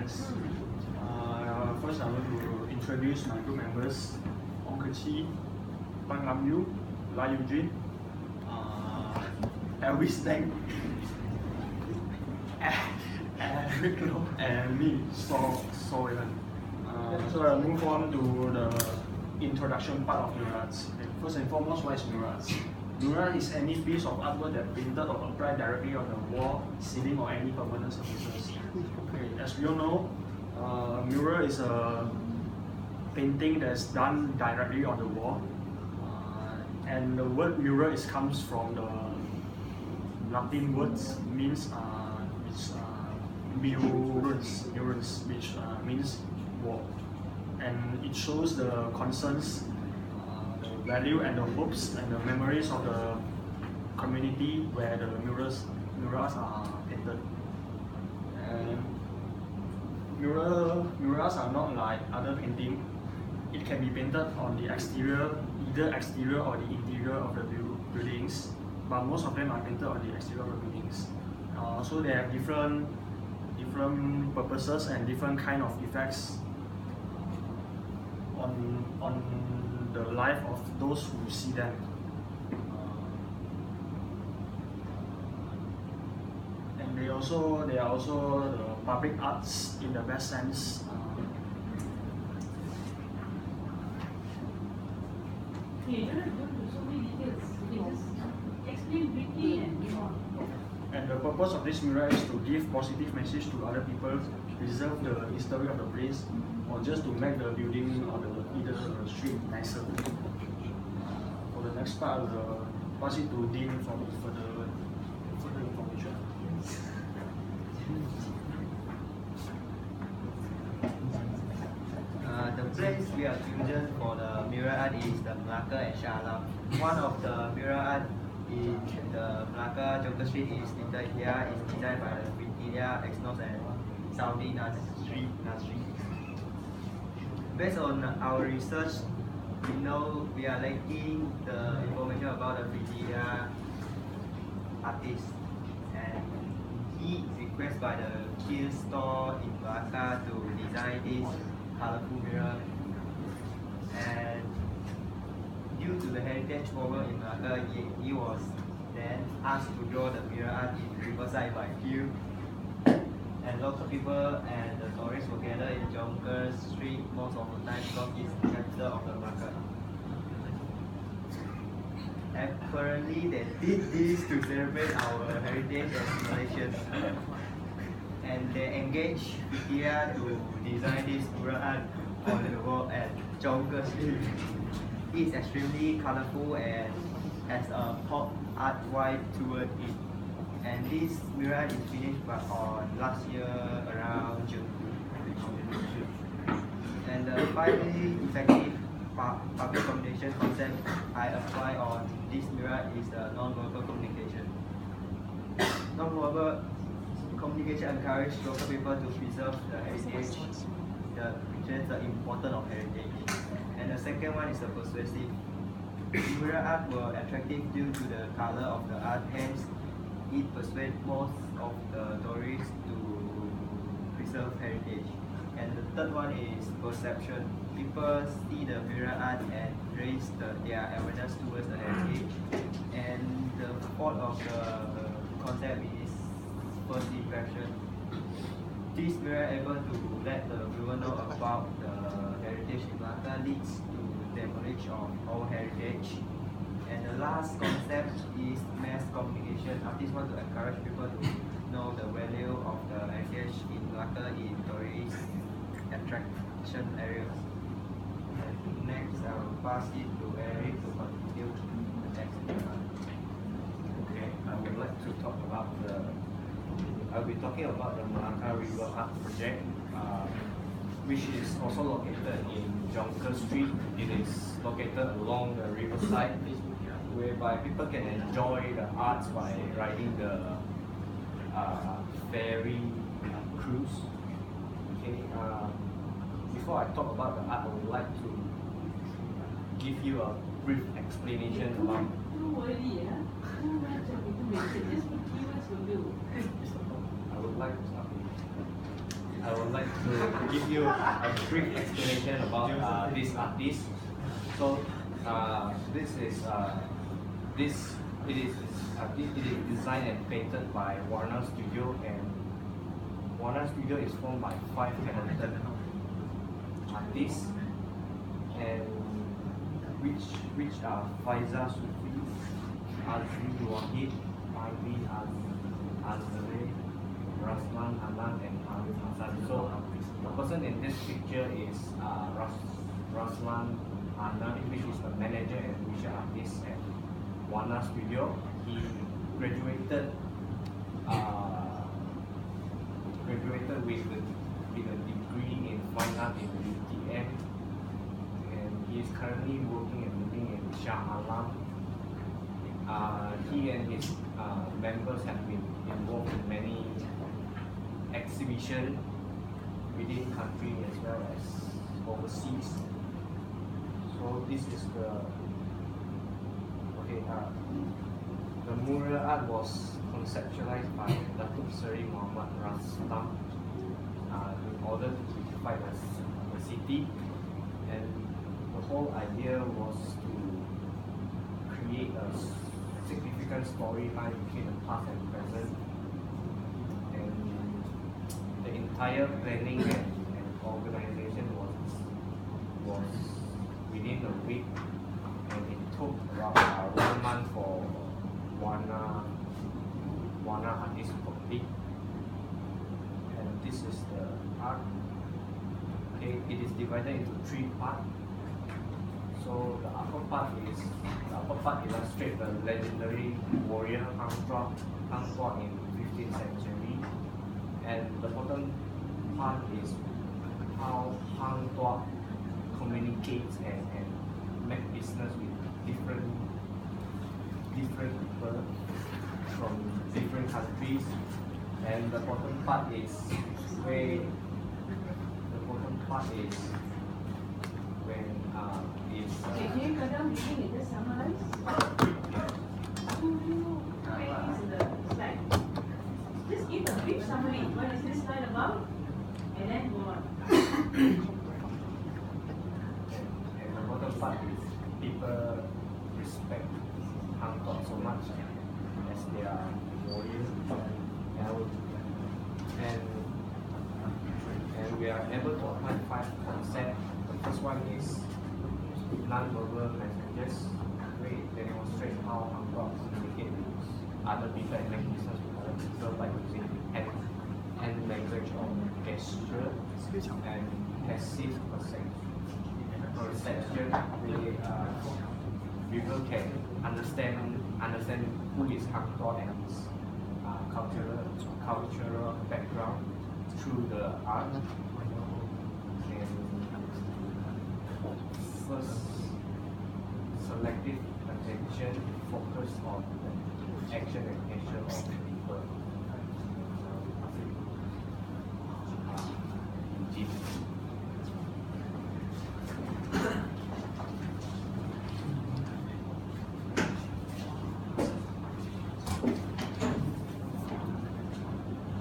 friends. First, I want to introduce my group members: Ong Kechi, Pang Lam Yu, La Eugene, Elvis Deng, and me, So Evan. So I'll move on to the introduction part of mural arts. Okay, first and foremost, what is mural arts? Mural is any piece of artwork that painted or applied directly on the wall, ceiling, or any permanent surfaces. Okay, as we all know, mural is a painting that's done directly on the wall, and the word mural comes from the Latin words means murens, which means wall, and it shows the concerns, the value and the hopes and the memories of the community where the murals are painted. And murals are not like other painting. It can be painted on the exterior, either exterior or the interior of the buildings, but most of them are painted on the exterior of the buildings. So they have different purposes and different kind of effects on the life of those who see them. And they are also the public arts in the best sense. You don't have to go into so many details. You can just explain briefly and move on. And the purpose of this mural is to give positive message to other people, preserve the history of the place, or just to make the building or either the street nicer. For the next part, I will pass it to Dean for further information. The place we are chosen for the mural art is the Melaka and Shah Alam. One of the mural art in the Melaka Jonker Street is Little India, is designed by the India Exnos and Saudi Nasri. Based on our research, we know we are lacking the information about the India artist, and he is requested by the Kill store in Melaka to design this colorful mural. And due to the heritage problem in Melaka, he was then asked to draw the mural art in Riverside by Hugh. And lots of people and the tourists will gather in Jonker Street most of the time because it's the capital of the Melaka. Apparently, they did this to celebrate our heritage as Malaysians. And they engaged India to design this mural art on the wall at Jonker Street. It's extremely colorful and has a pop art vibe toward it. And this mural is finished on last year around June. And the finally effective public communication concept I apply on this mural is the non-verbal communication. Non-verbal communication encourages local people to preserve the heritage, the importance of heritage. And the second one is the persuasive. Mural art were attractive due to the color of the art, hence it persuades most of the tourists to preserve heritage. And the third one is perception. People see the mural art and raise their awareness towards the heritage. And the fourth of the concept is first impression. This mural able to let the viewer know about the heritage in Melaka leads to the knowledge of our heritage. And the last concept is mass communication. Artists want to encourage people to know the value of the heritage in Melaka in tourist attraction areas. And next, I will pass it to Eric to continue the next part. Okay, I would like to talk about I'll be talking about the Melaka River Art Project, which is also located in Jonker Street. It is located along the riverside, whereby people can enjoy the arts by riding the ferry cruise. Okay, before I talk about the art, I would like to give you a brief explanation about. I would like to start with I would like to give you a brief explanation about this artist. So this is it is designed and painted by Warner Studio, and Warner Studio is formed by 5 talented artists, and which are Faiza Sufi, Azri Wahid, Ivy Azare, Rasman Anan, and Arif Hassan. So the person in this picture is Rasman Anan, which is the manager and visual artist at Warner Studio. He graduated with a degree in fine art in UTM, and he is currently working and living in Shah Alam. He and his members have been involved in many exhibitions within country as well as overseas. So this is the mural art was conceptualized by Datuk Seri Muhammad Rastam in order to beautify the city, and the whole idea was to create a significant storyline between the past and present, and the entire planning and organization was within a week, and it took about 1 month for Warner artist to complete. And this is the art. Okay, it is divided into 3 parts. So the upper part illustrates the legendary warrior Hang Tuah in 15th century, and the bottom part is how Hang Tuah communicates and make business with different people from different countries. And the bottom part is when Okay, can you cut down reading and just summarize? Where is the slide? Just give a brief summary. What is this slide about? And then go on. And the bottom part is people respect Hang Tuah so much as they are warriors, and we are able to apply 5 concepts. The first one is non-verbal messages. We demonstrate how Hang Tuah communicate with other people and make business with other people by using hand language or gesture and passive perception. People can understand who is Hang Tuah and his cultural background through the art. And first, selective attention focus on the action and nature of people.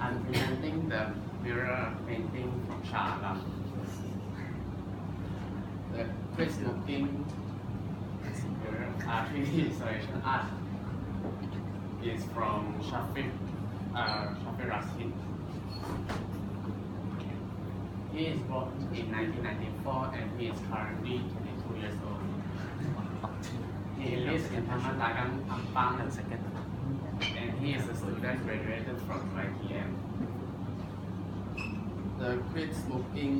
I'm presenting the mural painting from Shah Alam. The crisp-looking mural 3D installation art is from Shafiq Rashid. He is born in 1994 and he is currently 22 years old. He lives in Taman Dagang, Ampang, and he is a student graduated from UTM. The crisp-looking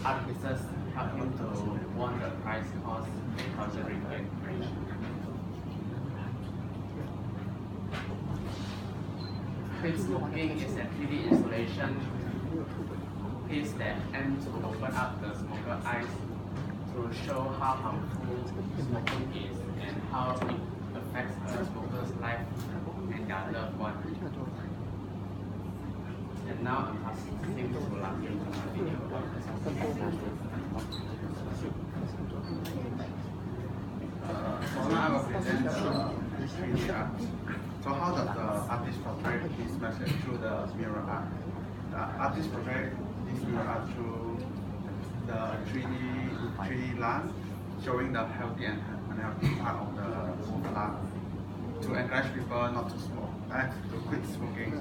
art pieces help him to win the prize cost 8,000 ringgit. Crisp-looking is a 3D installation piece that aims to open up the smoker's eyes to show how harmful smoking is and how it affects a smoker's life and their loved one. And now I'm passing to Lucky to continue about this. So now I will present the 3D art. So how does the artist portray his message through the mural art? The artist project this mural art through the 3D land, showing the healthy and unhealthy part of the plant to encourage people not to smoke and to quit smoking.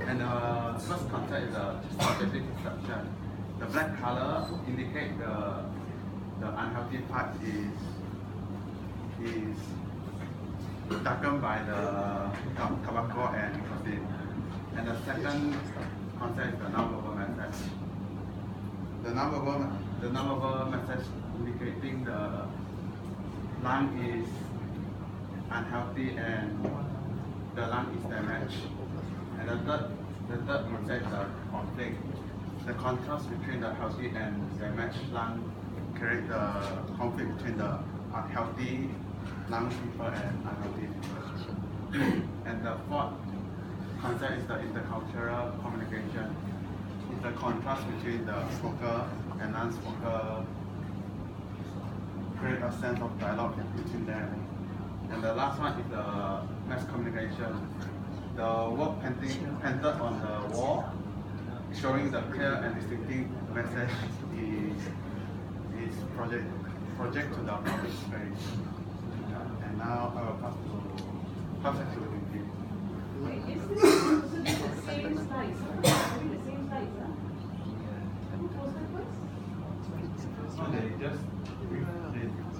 And the first concept is the subjective perception. The black color indicates the unhealthy part is darkened by the tobacco and nicotine. And the second concept is the non-verbal message. The non-verbal message indicating the lung is unhealthy and the lung is damaged. And the third concept is the conflict. The contrast between the healthy and damaged lung create the conflict between the unhealthy lung people and unhealthy people. And the fourth concept is the intercultural communication. It's the contrast between the smoker and non-smoker, create a sense of dialogue between them. And the last one is the mass communication. The work painted on the wall, showing the clear and distinctive message is project to the public space. And now I will pass it to Fnbe. Wait, is this also the same slides? Having the same slides, huh? Who posted first? So they just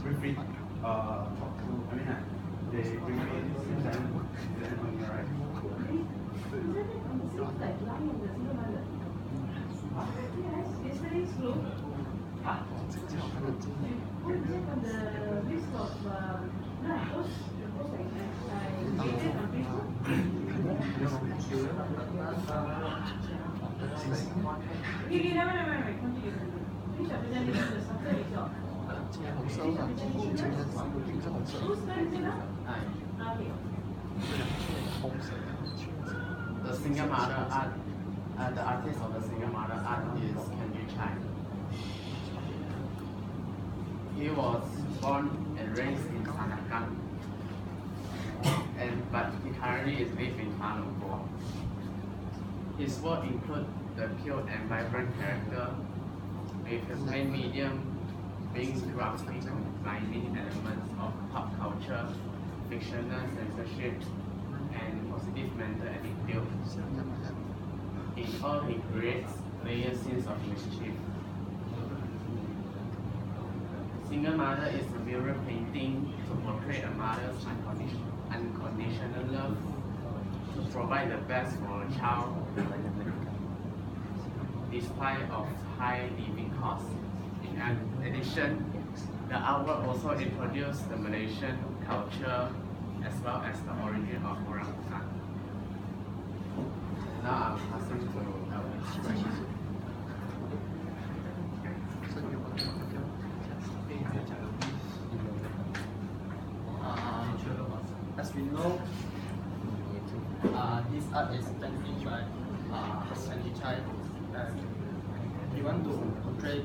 briefly talk to, they bring me in then on the right. Isn't it on the same slide, lying in the single mother? Yes, it's very slow. What is it on the list of, no, post like I made it on Facebook? Okay, never, continue. Which are presenting the software result? Whose turn is it now? Okay. The single mother art, the artist of the single mother art is Candy Chai. He was born and raised in Sanakan, but he currently is living in Manukau. His work includes the cute and vibrant character, with his main medium being graphic combining elements of pop culture, fictional censorship, and positive mental attitude. In all, he creates layered scenes of mischief. Single Mother is a mural painting to portray a mother's unconditional love, to provide the best for a child, despite of high living costs. In addition, the artwork also introduced the Malaysian culture as well as the origin of orangutan. Now I'm passing to Alex. As we know, this art is painted by Candy Chai, and we want to portray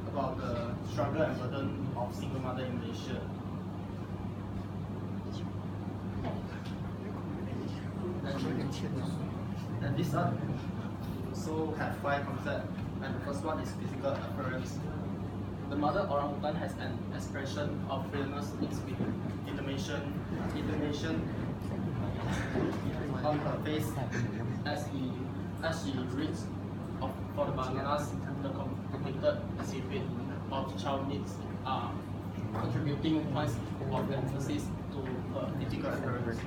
about the struggle and burden of single mother in Malaysia. And this art also have 5 concepts, and the first one is physical appearance. The mother orangutan has an expression of realness mixed with intonation on her face as she reads for the bananas. The completed exhibit of child needs are contributing points of emphasis to her physical appearance.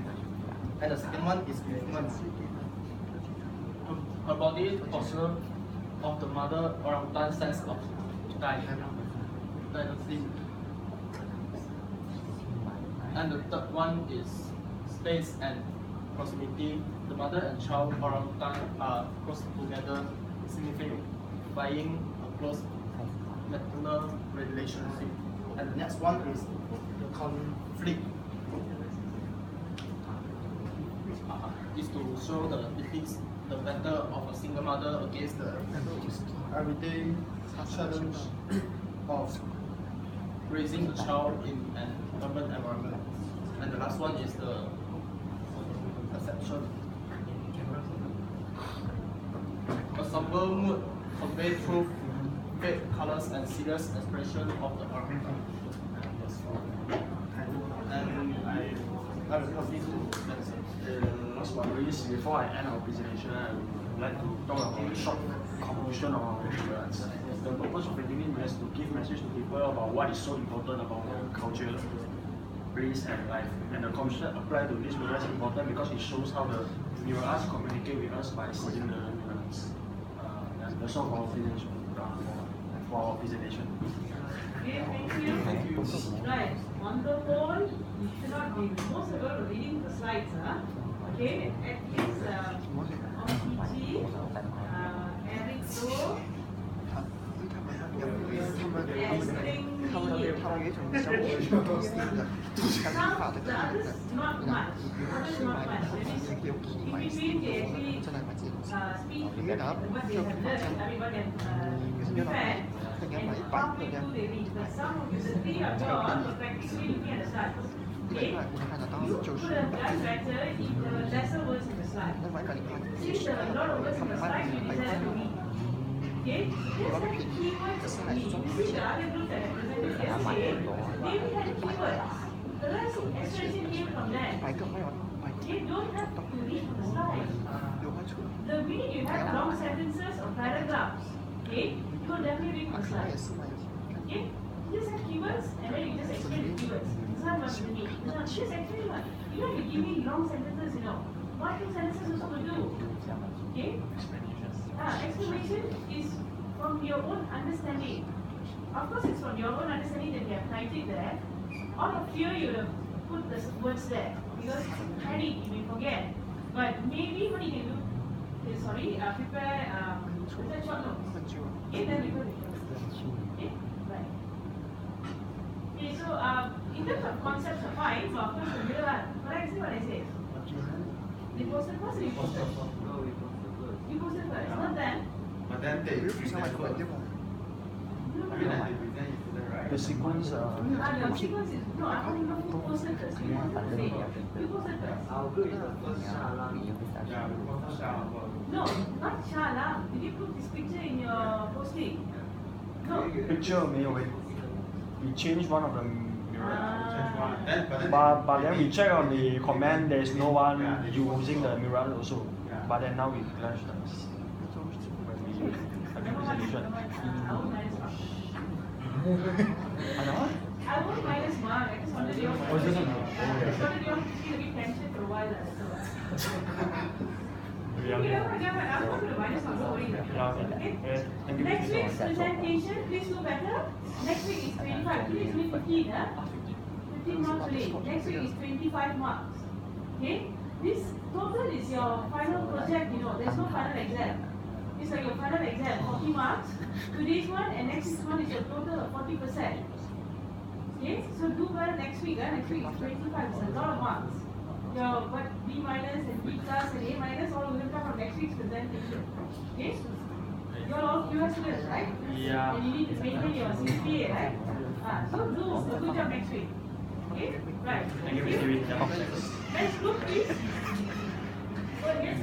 And the second one is movement. Her body posture of the mother orangutan sense of dynasty. And the third one is space and proximity. The mother and child orangutan are close together, signifying a close maternal relationship. And the next one is the conflict. Is to show the defeats the battle of a single mother against the everyday challenge of raising a child in an urban environment. And the last one is the perception. A somber mood conveyed through fade colors and serious expression of the art. And I will continue to answer. Last but not least, before I end our presentation, I would like to talk about a short conclusion of our murals. The purpose of painting is to give message to people about what is so important about culture, place, and life. And the concept applied to this mural is important because it shows how the mural arts communicate with us by seeing the murals. That's all for our presentation. Okay, thank you. Right, on the whole, you should not be most of you are reading the slides, huh? Okay, at least on PG, Eric Doe, the others not much. Others not much. That is, in between they actually speak what they have learned, I mean what they have prepared, and halfway through they read. But some of the three of you are practically looking at the slides. Okay? You could have done better if there were lesser words in the slide. Since there are a lot of words in the slide, you decided to read. Okay? Just like keywords to read. You see the other group that I presented yesterday, they had keywords. The rest expression came from them. You don't have to read from the slide. The minute you have long sentences or paragraphs, okay, you will definitely read from the slide. Okay? You just have keywords and then you just explain the keywords. This one what you need. This one, just explain one. You don't have to give me long sentences, you know. 1, 2 sentences also will do. Okay? Explanation is from your own understanding. Of course, it's from your own understanding that you have typed it there. Out of fear, you would have put the words there. Because panic, you may forget. But maybe what you can do is, prepare short notes. Okay, then we put it. Okay, right. Okay, so in terms of concepts are fine, so of course the middle one. But I see what I say. They posted first or you posted? You posted first, not then. But then they present it first. I mean, they present it first, right? The sequence. The sequence is no. I don't know who posted first. You posted first. Our group is the first Shala. Yeah, we want to shout about it. No, not Shala. Did you put this picture in your posting? No. Picture 没有 we changed one of the murals. But then we check on the comment, there is no one using the mural also. But then now we clash when we have the presentation. I won't minus mark. I just wanted you all to feel a bit tension for a while. I'm not going to minus mark. Don't worry. Okay? Next week's presentation, please do better. Next week is 25. Today is only 15, huh? 15 marks today. Next week is 25 marks. Okay? This total is your final project, you know. There's no final exam. It's like your final exam, 40 marks. Today's one and next week's one is your total of 40%. Okay? So do well next week. Next week is 25. It's a lot of marks. Your B minus and B plus and A minus all will come from next week's presentation. Okay? You're all US students, right? Yeah. And you need to maintain your CPA, right? So do a good job next week. Okay? Right. Thank you, Mr. Win. Next group, please. Go ahead.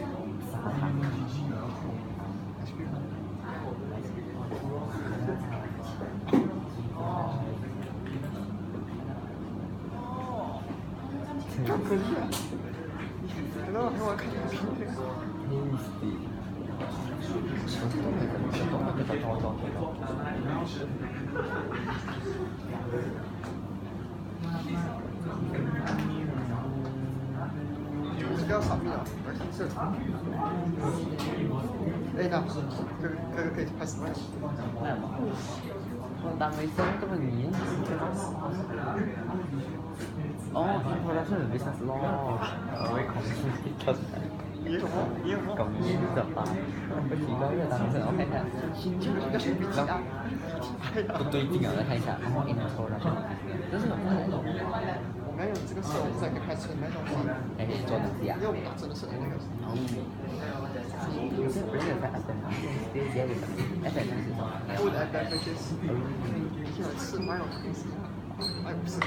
这个要扫描，而且是，哎，那可以开始吗？当医生都是你。哦，introduction to business law，为孔子特产。搞医的吧？不奇怪，越当医生，我看看。不对劲啊，再看一下。然后 introduction，这是什么？我们要用这个手再给拍成那种。哎，做东西啊？因为我们打字的是那个。有些不是在 advantages， 直接给什么 advantages 是什么？ Good advantages。现在是蛮有意思的，哎，不是。